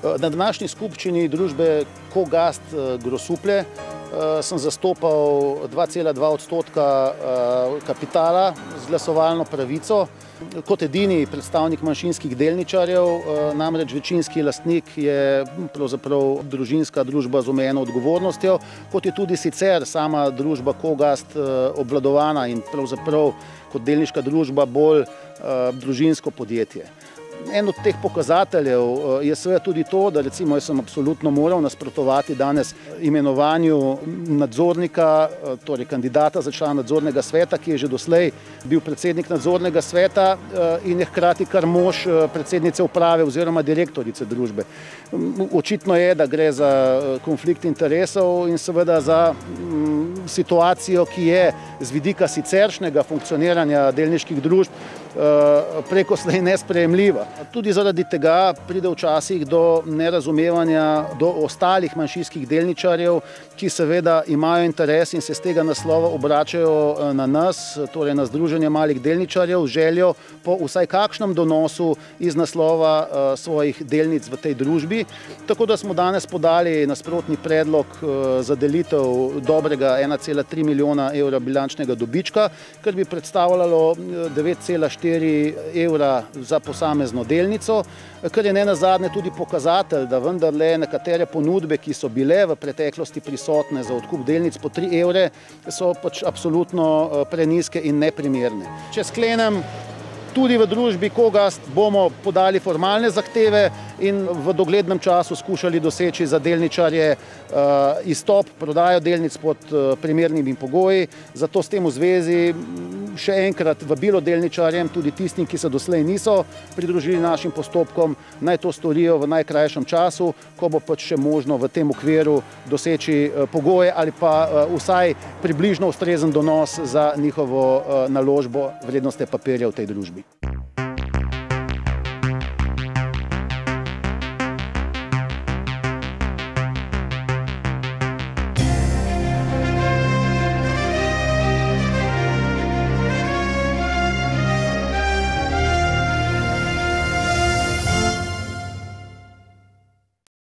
Na današnji skupščini družbe Kogast Grosuplje sem zastopal 2,2% kapitala z glasovalno pravico. Kot edini predstavnik manjšinskih delničarjev, namreč večinski lastnik je pravzaprav družinska družba z omejeno odgovornostjo, kot je tudi sicer sama družba Kogast obvladovana in pravzaprav kot delniška družba bolj družinsko podjetje. En od teh pokazateljev je seveda tudi to, da recimo jaz sem absolutno moral nasprotovati danes imenovanju nadzornika, torej kandidata za člana nadzornega sveta, ki je že doslej bil predsednik nadzornega sveta in je hkrati kar mož predsednice uprave oziroma direktorice družbe. Očitno je, da gre za konflikt interesov in seveda za situacijo, ki je z vidika siceršnjega funkcioniranja delniških družb preko slej nesprejemljiva. Tudi zaradi tega pride včasih do nerazumevanja do ostalih manjšinskih delničarjev, ki seveda imajo interes in se z tega naslova obračajo na nas, torej na Združenje malih delničarjev, z željo po vsaj kakšnem donosu iz naslova svojih delnic v tej družbi. Tako da smo danes podali nasprotni predlog za delitev dobrega 1,3 milijona evra bilančnega dobička, kar bi predstavljalo 9,4 evra za posamezno delnico, kar je nenazadnje tudi pokazatelj, da vendarle nekatere ponudbe, ki so bile v preteklosti prisotne za odkup delnic po 3 evre, so pač absolutno prenizke in neprimerne. Če sklenem, tudi v družbi Kogast bomo podali formalne zahteve in v doglednem času skušali doseči za delničarje izstop, prodajo delnic pod primernimi pogoji. Zato s tem v zvezi še enkrat vabilo delničarjem, tudi tistim, ki se doslej niso pridružili našim postopkom, naj to storijo v najkrajšem času, ko bo pač še možno v tem okviru doseči pogoje ali pa vsaj približno ustrezen donos za njihovo naložbo vrednostne papirje v tej družbi.